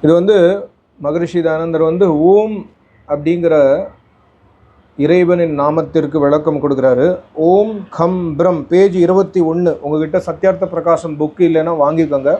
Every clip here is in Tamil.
இது மகரிஷி தயானந்தர் ஓம் அப்படிங்கிற இறைவனின் நாமத்திற்கு விளக்கம் கொடுக்குறாரு. ஓம் கம் பிரம், பேஜ் 21. உங்ககிட்ட சத்யார்த்த பிரகாசம் புக்கு இல்லைன்னா வாங்கிக்கோங்க.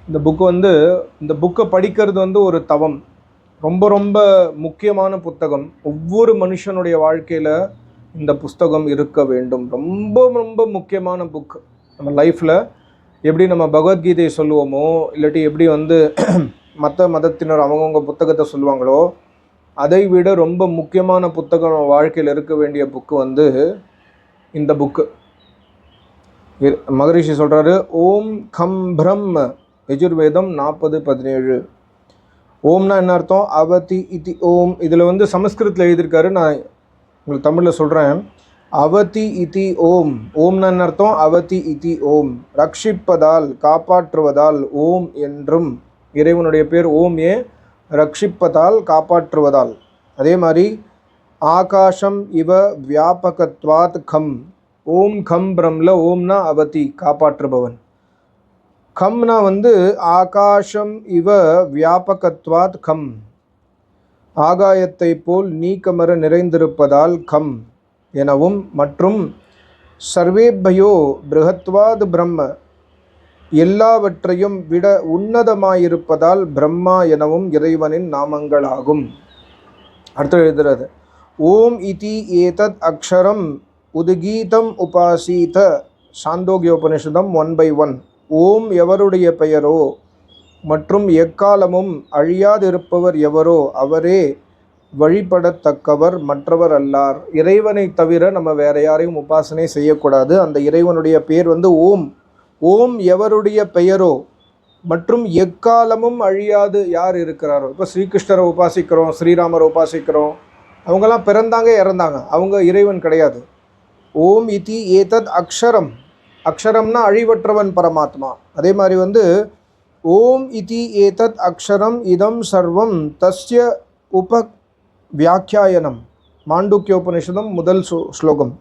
இந்த புக்கு இந்த புக்கை படிக்கிறது ஒரு தவம். ரொம்ப ரொம்ப முக்கியமான புத்தகம். ஒவ்வொரு மனுஷனுடைய வாழ்க்கையில் இந்த புஸ்தகம் இருக்க வேண்டும். ரொம்ப ரொம்ப முக்கியமான புக். நம்ம லைஃப்பில் எப்படி நம்ம பகவத்கீதையை சொல்லுவோமோ, இல்லாட்டி எப்படி மற்ற மதத்தினர் அவங்கவுங்க புத்தகத்தை சொல்லுவாங்களோ, அதை விட ரொம்ப முக்கியமான புத்தகம் நம்ம வாழ்க்கையில் இருக்க வேண்டிய புக்கு இந்த புக்கு. மகரிஷி சொல்கிறாரு, ஓம் கம் பிரம், யஜுர்வேதம் 40:17. ஓம்னா என்ன அர்த்தம்? அவதி இதி ஓம். இதில் சமஸ்கிருதத்தில் எழுதியிருக்காரு, நான் உங்களுக்கு தமிழில் சொல்கிறேன். அவதி இதி ஓம். ஓம்னா என்ன அர்த்தம்? அவதி இதி ஓம். ரக்ஷிப்பதால், காப்பாற்றுவதால். ஓம் என்றும் இறைவனுடைய பேர் ஓம். ரக்ஷிப்பதால், காப்பாற்றுவதால். அதே மாதிரி ஆகாஷம் இவ வியாபகத்வாத் கம். ஓம் கம் பிரம்ல ஓம்னா அவதி, காப்பாற்றுபவன். கம்னா ஆகாஷம் இவ வியாபகத்வாத் கம், ஆகாயத்தை போல் நீக்கமர நிறைந்திருப்பதால் கம் எனவும், மற்றும் சர்வேபயோ பிருகத்வாத் பிரம்ம, எல்லாவற்றையும் விட உன்னதமாயிருப்பதால் பிரம்மா எனவும் இறைவனின் நாமங்களாகும். அர்த்தம் எழுதுறது, ஓம் இதி ஏதத் அக்ஷரம் உதுகீதம் உபாசீத. சாந்தோக்கியோபனிஷதம் 1/1. ஓம் எவருடைய பெயரோ மற்றும் எக்காலமும் அழியாதிருப்பவர் எவரோ அவரே வழிபடத்தக்கவர், மற்றவர் அல்லார். இறைவனை தவிர நம்ம வேற யாரையும் உபாசனை செய்யக்கூடாது. அந்த இறைவனுடைய பேர் ஓம். ஓம் எவருடைய பெயரோ மற்றும் எக்காலமும் அழியாது யார் இருக்கிறாரோ. இப்போ ஸ்ரீகிருஷ்ணரை உபாசிக்கிறோம், ஸ்ரீராமரை உபாசிக்கிறோம், அவங்கெல்லாம் பிறந்தாங்க இறந்தாங்க, அவங்க இறைவன் கிடையாது. ஓம் இதி ஏதத் அக்ஷரம். அக்ஷரம்னா அழிவற்றவன் பரமாத்மா. அதே மாதிரி ஓம் இதி ஏதத் அக்ஷரம் இதம் சர்வம் தஸ்ய உப வியாக்கியாயனம். மாண்டூக்கியோபனிஷதம் 1 ஸ்லோகம்.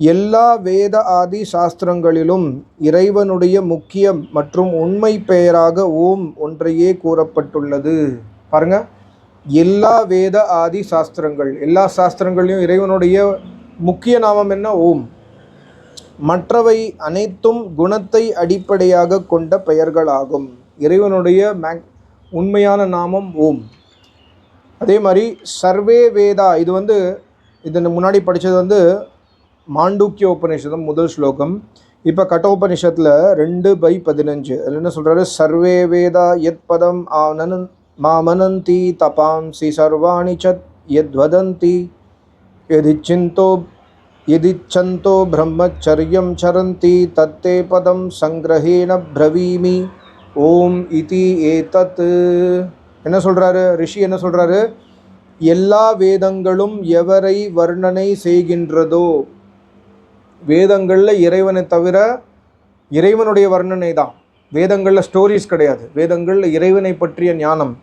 எல்லா வேத ஆதி சாஸ்திரங்களிலும் இறைவனுடைய முக்கிய மற்றும் உண்மை பெயராக ஓம் ஒன்றையே கூறப்பட்டுள்ளது. பாருங்க, எல்லா வேத ஆதி சாஸ்திரங்கள், எல்லா சாஸ்திரங்களையும் இறைவனுடைய முக்கிய நாமம் என்ன? ஓம். மற்றவை அனைத்தும் குணத்தை அடிப்படையாக கொண்ட பெயர்களாகும். இறைவனுடைய உண்மையான நாமம் ஓம். அதே மாதிரி சர்வே வேதா, இது இது முன்னாடி படித்தது மாண்டூக்கிய உபநிஷதம் 1 ஸ்லோகம். இப்போ கட்டோபனிஷத்தில் 2/15. அதில் என்ன சொல்கிறாரு? சர்வே வேதா யத் பதம் மாமனந்தி தபாம்சி சர்வாணி சத் யத்வதந்தி யதிச்சந்தோ பிரம்மச்சரியம் சரந்தி தத்தே பதம் சங்கிரஹேன பிரவீமி ஓம் இதி ஏதத். என்ன சொல்கிறாரு ரிஷி? என்ன சொல்கிறாரு? எல்லா வேதங்களும் எவரை வர்ணனை செய்கின்றதோ, வேதங்களில் இறைவனை தவிர இறைவனுடைய வர்ணனை தான். வேதங்களில் ஸ்டோரிஸ் கிடையாது. வேதங்களில் இறைவனை பற்றிய ஞானம்.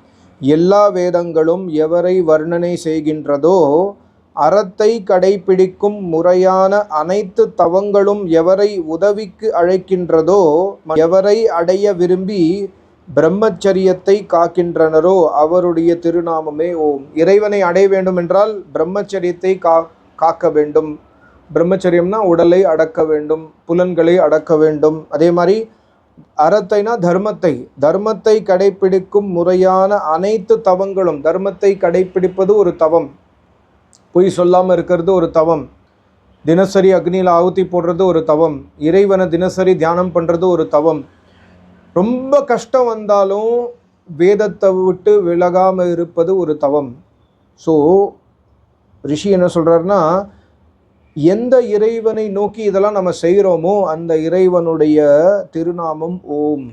எல்லா வேதங்களும் எவரை வர்ணனை செய்கின்றதோ, அறத்தை கடைபிடிக்கும் முறையான அனைத்து தவங்களும் எவரை உதவிக்கு அழைக்கின்றதோ, எவரை அடைய விரும்பி பிரம்மச்சரியத்தை காக்கின்றனரோ அவருடைய திருநாமமே ஓம். இறைவனை அடைய வேண்டும் என்றால் பிரம்மச்சரியத்தை காக்க வேண்டும். பிரம்மச்சரியம்னா உடலை அடக்க வேண்டும், புலன்களை அடக்க வேண்டும். அதே மாதிரி அறத்தைனா தர்மத்தை கடைபிடிக்கும் முறையான அனைத்து தவங்களும். தர்மத்தை கடைபிடிப்பது ஒரு தவம். பொய் சொல்லாமல் இருக்கிறது ஒரு தவம். தினசரி அக்னியில் ஆகுதி போடுறது ஒரு தவம். இறைவனை தினசரி தியானம் பண்ணுறது ஒரு தவம். ரொம்ப கஷ்டம் வந்தாலும் வேதத்தை விட்டு விலகாமல் இருப்பது ஒரு தவம். ஸோ ரிஷி என்ன சொல்கிறாருன்னா, எந்த இறைவனை நோக்கி இதெல்லாம் நம்ம செய்கிறோமோ அந்த இறைவனுடைய திருநாமம் ஓம்.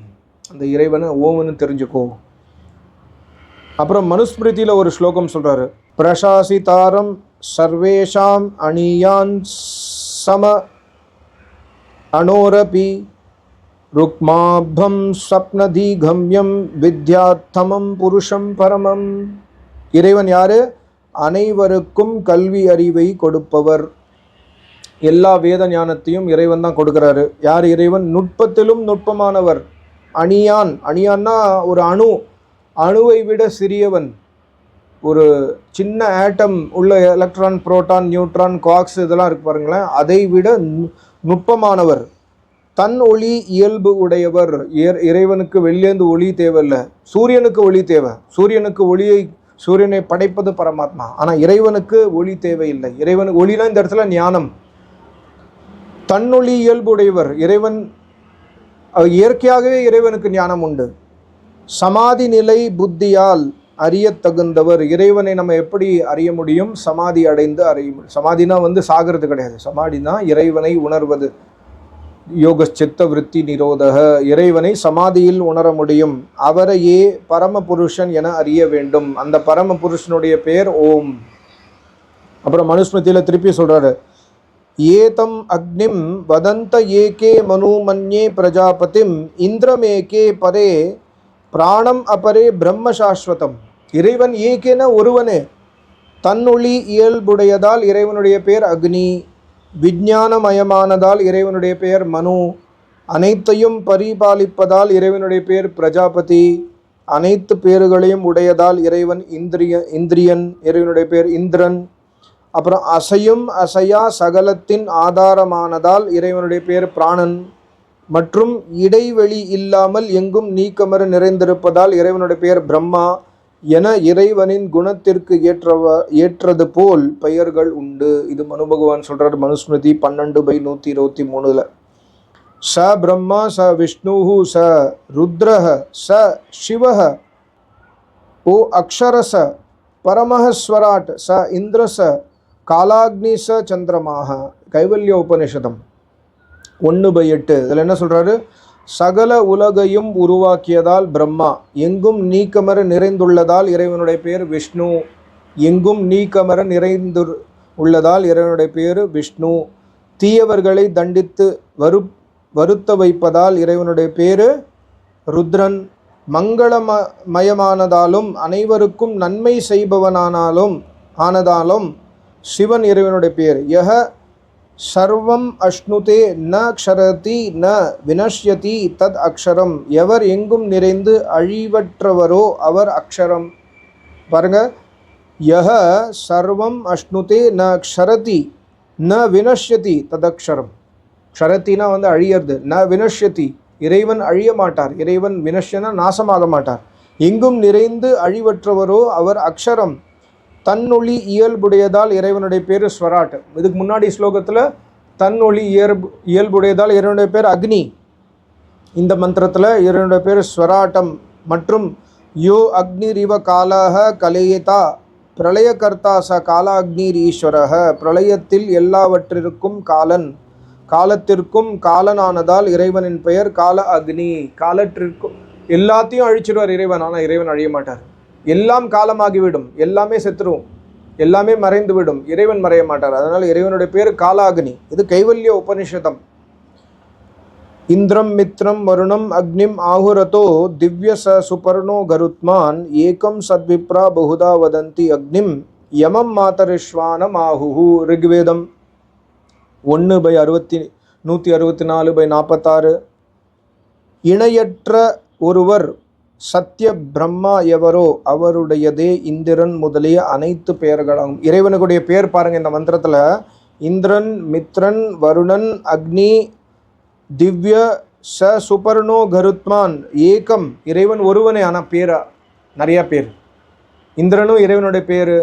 அந்த இறைவனை ஓம்னு தெரிஞ்சுக்கோ. அப்புறம் மனுஸ்மிருதியில் ஒரு ஸ்லோகம் சொல்கிறாரு, பிரசாசிதாரம் சர்வேஷாம் அணியான் சம அனோரபி ருக்மாபம் ஸ்வப்னதீகம்யம் வித்யாத்தமம் புருஷம் பரமம். இறைவன் யாரு? அனைவருக்கும் கல்வி அறிவை கொடுப்பவர். எல்லா வேத ஞானத்தையும் இறைவன் தான் கொடுக்குறாரு. யார் இறைவன்? நுட்பத்திலும் நுட்பமானவர். அணியான்னா ஒரு அணு. அணுவை விட சிறியவன், ஒரு சின்ன ஆட்டம் உள்ள எலக்ட்ரான், புரோட்டான், நியூட்ரான், குவார்க்ஸ் இதெல்லாம் இருக்கு பாருங்களேன், அதை விட நுட்பமானவர், தன் ஒளி இயல்பு உடையவர். இறைவனுக்கு வெளியேந்து ஒளி தேவையில்லை, சூரியனுக்கு ஒளி தேவை. சூரியனை படைப்பது பரமாத்மா, ஆனால் இறைவனுக்கு ஒளி தேவையில்லை. இறைவனுக்கு ஒளினா இந்த இடத்துல ஞானம். தன்னொளி இயல்பு உடையவர் இறைவன், இயற்கையாகவே இறைவனுக்கு ஞானம் உண்டு. சமாதி நிலை புத்தியால் அறிய தகுந்தவர். இறைவனை நம்ம எப்படி அறிய முடியும்? சமாதி அடைந்து அறிய முடியும். சமாதினா சாகிறது கிடையாது. சமாதினா இறைவனை உணர்வது. யோக சித்த விருத்தி நிரோதக, இறைவனை சமாதியில் உணர முடியும். அவரையே பரமபுருஷன் என அறிய வேண்டும். அந்த பரமபுருஷனுடைய பெயர் ஓம். அப்புறம் மனுஸ்மிருதியில் திருப்பி சொல்றாரு, ஏதம் அக்னிம் வதந்த ஏகே மனுமன்யே பிரஜாபதிம் இந்திரமேகே பரே பிராணம் அபரே பிரம்ம சாஸ்வதம். இறைவன் ஏகேன ஒருவனே, தன்னொளி இயல்புடையதால் இறைவனுடைய பெயர் அக்னி, விஞ்ஞானமயமானதால் இறைவனுடைய பெயர் மனு, அனைத்தையும் பரிபாலிப்பதால் இறைவனுடைய பெயர் பிரஜாபதி, அனைத்து பேர்களையும் உடையதால் இறைவன் இந்திரியன், இறைவனுடைய பெயர் இந்திரன். அப்புறம் அசையும் அசையா சகலத்தின் ஆதாரமானதால் இறைவனுடைய பெயர் பிராணன், மற்றும் இடைவெளி இல்லாமல் எங்கும் நீக்கமர நிறைந்திருப்பதால் இறைவனுடைய பெயர் பிரம்மா என இறைவனின் குணத்திற்கு ஏற்றது போல் பெயர்கள் உண்டு. இது மனு பகவான் சொல்றார், மனுஸ்மிருதி 12/123. ச பிரம்மா ச விஷ்ணு ச ருத்ரஹ ச சிவஹ ஓ அக்ஷரச பரமஹஸ்வராட் ச இந்திரச காலாக்னி ச சந்திரமாக. கைவல்ய உபநிஷதம் 1/8. இதில் என்ன சொல்றாரு? சகல உலகையும் உருவாக்கியதால் பிரம்மா, எங்கும் நீக்கமர நிறைந்துள்ளதால் இறைவனுடைய பெயர் விஷ்ணு, எங்கும் நீக்கமர நிறைந்து உள்ளதால் இறைவனுடைய பெயர் விஷ்ணு. தீயவர்களை தண்டித்து வருத்த வைப்பதால் இறைவனுடைய பேரு ருத்ரன். மங்களமயமானதாலும் அனைவருக்கும் நன்மை செய்பவனானதாலும் சிவன் இறைவனுடைய பெயர். யஹ சர்வம் அஷ்ணுதே ந க்ஷரதி ந வினஷ்யதி தத் அக்ஷரம். எவர் எங்கும் நிறைந்து அழிவற்றவரோ அவர் அக்ஷரம். பாருங்க, யஹ சர்வம் அஷ்ணுதே ந க்ஷரதி ந வினஷ்யதி தத் அக்ஷரம். க்ஷரத்தினா அழியறது, ந வினஷ்யதி இறைவன் அழிய மாட்டார், இறைவன் வினஷ்யனா நாசமாக மாட்டார். எங்கும் நிறைந்து அழிவற்றவரோ அவர் அக்ஷரம். தன்னொளி இயல்புடையதால் இறைவனுடைய பேர் ஸ்வராட். இதுக்கு முன்னாடி ஸ்லோகத்தில் தன்னொளி இயல்புடையதால் இறைவனுடைய பேர் அக்னி. இந்த மந்திரத்தில் இறைவனுடைய பேர் ஸ்வராட்டம். மற்றும் யோ அக்னிரிவ காலஹ கலேயதா பிரளயகர்த்தா ச காலாக்னீர் ஈஸ்வரஹ. பிரளயத்தில் எல்லாவற்றிற்கும் காலன், காலத்திற்கும் காலனானதால் இறைவனின் பெயர் கால அக்னி. காலத்திற்கும் எல்லாத்தையும் அழிச்சிடுவார் இறைவன், ஆனால் இறைவன் அழிய மாட்டார். எல்லாம் காலமாகிவிடும், எல்லாமே செத்துரும், எல்லாமே மறைந்து விடும், இறைவன் மறைய மாட்டார். அதனால் இறைவனுடைய பேர் காலாக்னி. இது கைவல்ய உபனிஷதம். இந்திரம் மித்ரம் வருணம் அக்னிம் ஆஹுரதோ திவ்ய ச சுபர்ணோ கருத்மான் ஏகம் சத்விப்ரா பகுதா வதந்தி அக்னிம் யமம் மாதரிஷ்வானம் ஆஹுஹு. ரிக்வேதம் 1/164/46. இணையற்ற ஒருவர் சத்திய பிரம்மா எவரோ அவருடையதே இந்திரன் முதலிய அனைத்து பெயர்களாகும். இறைவனுடைய பெயர் பாருங்க இந்த மந்திரத்தில், இந்திரன், மித்ரன், வருணன், அக்னி, திவ்ய ச சுபர்ணோ கருத்மான், ஏகம் இறைவன் ஒருவனே, ஆனால் பேரா நிறையா பேர். இந்திரனும் இறைவனுடைய பேர்,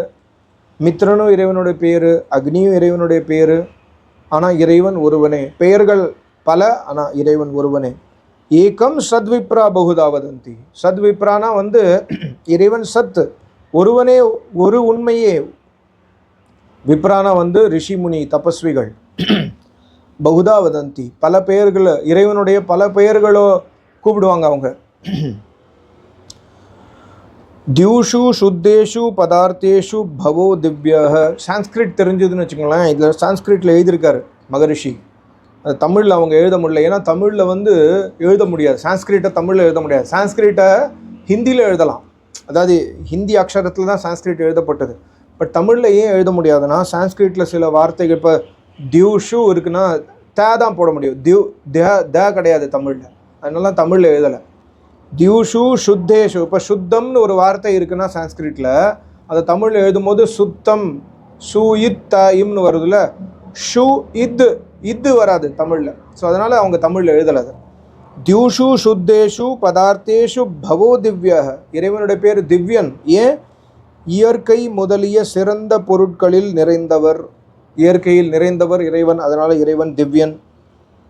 மித்ரனும் இறைவனுடைய பேர், அக்னியும் இறைவனுடைய பேர், ஆனால் இறைவன் ஒருவனே. பெயர்கள் பல, ஆனால் இறைவன் ஒருவனே. ஏகம் சத்விப்ரா பகுதா வதந்தி. சத்விப்ரானா இறைவன் சத், ஒருவனே, ஒரு உண்மையே. விப்ரானா ரிஷிமுனி தபஸ்விகள். பகுதா வதந்தி பல பெயர்கள், இறைவனுடைய பல பெயர்களோ கூப்பிடுவாங்க அவங்க. தியூஷு சுத்தேஷு பதார்த்தேஷு பவோ திவ்ய. சான்ஸ்கிரிட் தெரிஞ்சதுன்னு வச்சுக்கோங்களேன். இதில் சான்ஸ்கிரிட்டில் எழுதியிருக்காரு மகரிஷி. அது தமிழில் அவங்க எழுத முடியல, ஏன்னா தமிழில் எழுத முடியாது. சான்ஸ்கிரிட்டை தமிழில் எழுத முடியாது. சான்ஸ்கிரிட்டை ஹிந்தியில் எழுதலாம், அதாவது ஹிந்தி அக்ஷரத்தில் தான் சான்ஸ்கிரிட் எழுதப்பட்டது. பட் தமிழில் ஏன் எழுத முடியாதுன்னா, சான்ஸ்கிரிட்டில் சில வார்த்தைகள், இப்போ தியூஷு இருக்குன்னா த தான் போட முடியும், த கிடையாது தமிழில். அதனால தமிழில் எழுதலை. தியூஷு சுத்தேஷு. இப்போ சுத்தம்னு ஒரு வார்த்தை இருக்குன்னா சான்ஸ்கிரிட்டில், அதை தமிழில் எழுதும்போது சுத்தம் சு இத் த இம்னு வருதுல்ல, ஷு இத்து இத்து வராது தமிழில். ஸோ அதனால் அவங்க தமிழில் எழுதலை அது. தியூஷு சுத்தேஷு பதார்த்தேஷு பவோ திவ்ய. இறைவனுடைய பேர் திவ்யன். ஏன்? இயற்கை முதலிய சிறந்த பொருட்களில் நிறைந்தவர், இயற்கையில் நிறைந்தவர் இறைவன், அதனால் இறைவன் திவ்யன்.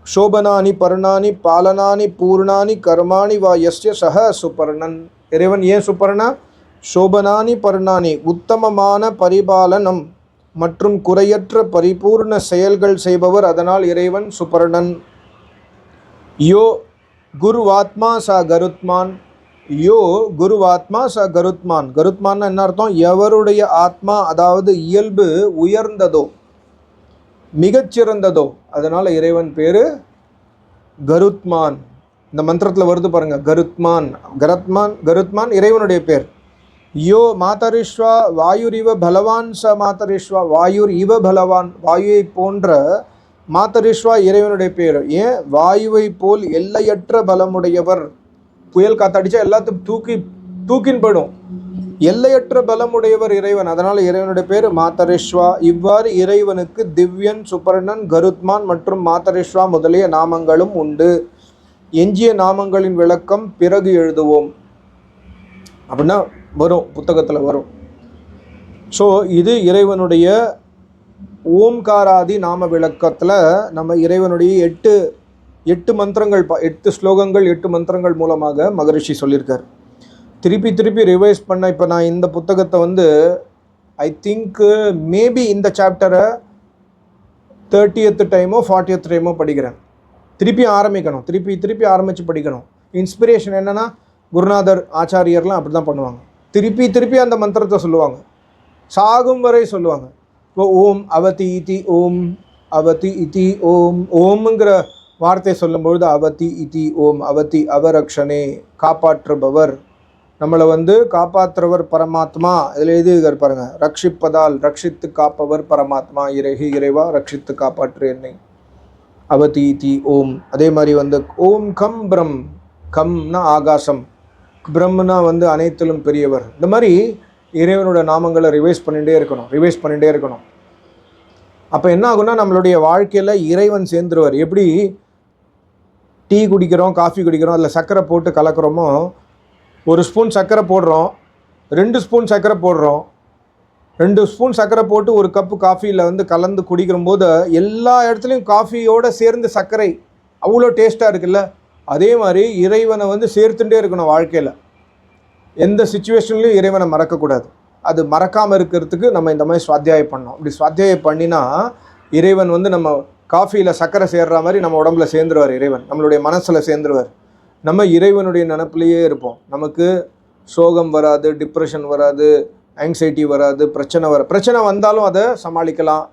சோபனானி பர்ணானி பாலனானி பூர்ணானி கர்மாணி வா யஸ்ய சஹ சுபர்ணன். இறைவன் ஏன் சுபர்ணா? சோபனானி பர்ணானி, உத்தமமான பரிபாலனம் மற்றும் குறையற்ற பரிபூர்ண செயல்கள் செய்பவர், அதனால் இறைவன் சுபர்ணன். யோ குருவாத்மா ச கருத்மான். யோ குருவாத்மா ச கருத்மான். கருத்மான் என்ன அர்த்தம்? எவருடைய ஆத்மா, அதாவது இயல்பு உயர்ந்ததோ மிகச்சிறந்ததோ, அதனால் இறைவன் பேர் கருத்மான். இந்த மந்திரத்தில் வருது பாருங்க, கருத்மான். கருத்மான் இறைவனுடைய பேர். யோ மாதரிஷ்வா வாயுர் இவ பலவான் ச மாதரிஷ்வா. வாயுர் இவ பலவான், வாயுவை போன்ற. மாதரிஷ்வா இறைவனுடைய பேர். ஏன்? வாயுவை போல் எல்லையற்ற பலமுடையவர். புயல் காத்தடிச்சா எல்லாத்துக்கும் தூக்கின் போயிடும். எல்லையற்ற பலமுடையவர் இறைவன், அதனால் இறைவனுடைய பேர் மாதரிஷ்வா. இவ்வாறு இறைவனுக்கு திவ்யன், சுபர்ணன், கருத்மான் மற்றும் மாதரிஷ்வா முதலிய நாமங்களும் உண்டு. எஞ்சிய நாமங்களின் விளக்கம் பிறகு எழுதுவோம் அப்படின்னா வரும், புத்தகத்தில் வரும். ஸோ இது இறைவனுடைய ஓம்காராதி நாம விளக்கத்தில் நம்ம இறைவனுடைய எட்டு மந்திரங்கள், 8 ஸ்லோகங்கள் 8 மந்திரங்கள் மூலமாக மகரிஷி சொல்லியிருக்கார். திருப்பி ரிவைஸ் பண்ண, இப்போ நான் இந்த புத்தகத்தை வந்து ஐ திங்க் மேபி இந்த சாப்டரை 30th டைமோ 40th டைமோ படிக்கிறேன். திருப்பி ஆரம்பிக்கணும், திருப்பி ஆரம்பித்து படிக்கணும். இன்ஸ்பிரேஷன் என்னென்னா, குருநாதர் ஆச்சாரியர்லாம் அப்படி தான் பண்ணுவாங்க. திருப்பி அந்த மந்திரத்தை சொல்லுவாங்க, சாகும் வரை சொல்லுவாங்க. இப்போ ஓம் அவதி இதி ஓம், அவதி இதி ஓம். ஓம்ங்கிற வார்த்தை சொல்லும்பொழுது அவதி இதி ஓம், அவதி அவரக்ஷனே, காப்பாற்றுபவர், நம்மளை வந்து காப்பாற்றுறவர் பரமாத்மா. இதில் எழுதி பாருங்க, ரட்சிப்பதால் ரட்சித்து காப்பவர் பரமாத்மா. இறைவா ரட்சித்து காப்பாற்று என்னை, அவதி இதி ஓம். அதே மாதிரி வந்து ஓம் கம் பிரம், கம்னா ஆகாசம், பிரம்னா வந்து அனைத்திலும் பெரியவர். இந்த மாதிரி இறைவனோட நாமங்களை ரிவைஸ் பண்ணிகிட்டே இருக்கணும். அப்போ என்ன ஆகுன்னா, நம்மளுடைய வாழ்க்கையில் இறைவன் சேர்ந்துருவார். எப்படி டீ குடிக்கிறோம், காஃபி குடிக்கிறோம், அதில் சர்க்கரை போட்டு கலக்கிறோமோ, ஒரு ஸ்பூன் சர்க்கரை போடுறோம், 2 ஸ்பூன் சர்க்கரை போடுறோம், 2 ஸ்பூன் சர்க்கரை போட்டு ஒரு கப்பு காஃபியில் வந்து கலந்து குடிக்கும்போது எல்லா இடத்துலையும் காஃபியோடு சேர்ந்து சர்க்கரை அவ்வளோ டேஸ்ட்டாக இருக்குல்ல. அதே மாதிரி இறைவனை வந்து சேர்த்துட்டே இருக்கணும் வாழ்க்கையில். எந்த சுச்சுவேஷன்லையும் இறைவனை மறக்கக்கூடாது. அது மறக்காமல் இருக்கிறதுக்கு நம்ம இந்த மாதிரி சுவாத்தியாயம் பண்ணோம். இப்படி சுவாத்தியாயம் பண்ணினா இறைவன் வந்து நம்ம காஃபியில் சர்க்கரை சேர்ற மாதிரி நம்ம உடம்புல சேர்ந்துருவார். இறைவன் நம்மளுடைய மனசில் சேர்ந்துருவார். நம்ம இறைவனுடைய நினப்பிலேயே இருப்போம். நமக்கு சோகம் வராது, டிப்ரெஷன் வராது, ஆங்ஸைட்டி வராது, பிரச்சனை வந்தாலும் அதை சமாளிக்கலாம்,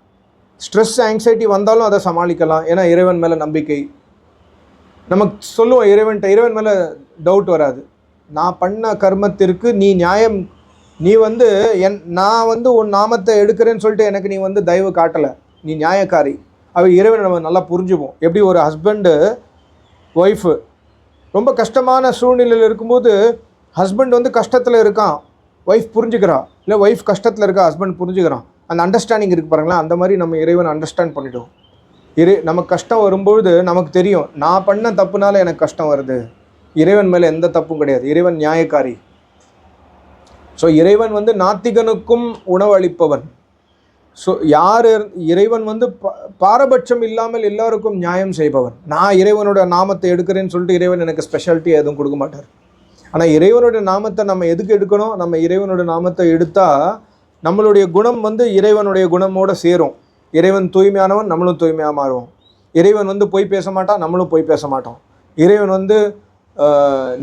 ஸ்ட்ரெஸ் ஆங்ஸைட்டி வந்தாலும் அதை சமாளிக்கலாம். ஏன்னா இறைவன் மேலே நம்பிக்கை. நமக்கு சொல்லுவோம் இறைவன் மேலே டவுட் வராது. நான் பண்ண கர்மத்திற்கு நீ வந்து நான் வந்து உன் நாமத்தை எடுக்கிறேன்னு சொல்லிட்டு எனக்கு நீ வந்து தயவு காட்டலை, நீ நியாயக்காரி. அவர் இறைவனை நம்ம நல்லா புரிஞ்சுப்போம். எப்படி ஒரு ஹஸ்பண்டு ஒய்ஃபு ரொம்ப கஷ்டமான சூழ்நிலையில் இருக்கும்போது, ஹஸ்பண்ட் வந்து கஷ்டத்தில் இருக்கான், ஒய்ஃப் புரிஞ்சுக்கிறான், இல்லை ஒய்ஃப் கஷ்டத்தில் இருக்கா, ஹஸ்பண்ட் புரிஞ்சுக்கிறான். அந்த அண்டர்ஸ்டாண்டிங் இருக்குது பாருங்களேன். அந்த மாதிரி நம்ம இறைவனை அண்டர்ஸ்டாண்ட் பண்ணிவிடுவோம். நமக்கு கஷ்டம் வரும்பொழுது நமக்கு தெரியும், நான் பண்ண தப்புனால எனக்கு கஷ்டம் வருது. இறைவன் மேலே எந்த தப்பும் கிடையாது. இறைவன் நியாயக்காரி. ஸோ இறைவன் வந்து நாத்திகனுக்கும் உணவு அளிப்பவன். ஸோ இறைவன் வந்து பாரபட்சம் இல்லாமல் எல்லாருக்கும் நியாயம் செய்பவன். நான் இறைவனோட நாமத்தை எடுக்கிறேன்னு சொல்லிட்டு இறைவன் எனக்கு ஸ்பெஷாலிட்டி எதுவும் கொடுக்க மாட்டார். ஆனால் இறைவனோட நாமத்தை நம்ம எதுக்கு எடுக்கணும்? நம்ம இறைவனோட நாமத்தை எடுத்தால் நம்மளுடைய குணம் வந்து இறைவனுடைய குணமோடு சேரும். இறைவன் தூய்மையானவன், நம்மளும் தூய்மையாக மாறுவோம். இறைவன் வந்து பொய் பேச மாட்டான், நம்மளும் பொய் பேச மாட்டோம். இறைவன் வந்து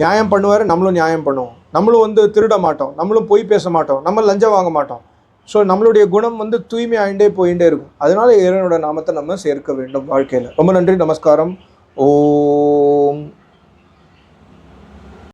நியாயம் பண்ணுவார், நம்மளும் நியாயம் பண்ணுவோம். நம்மளும் வந்து திருட மாட்டோம், நம்மளும் பொய் பேச மாட்டோம், நம்ம லஞ்சம் வாங்க மாட்டோம். ஸோ நம்மளுடைய குணம் வந்து தூய்மை ஆகிண்டே போயிட்டே இருக்கும். அதனால இறைவனோட நாமத்தை நம்ம சேர்க்க வேண்டும் வாழ்க்கையில். ரொம்ப நன்றி, நமஸ்காரம். ஓம்.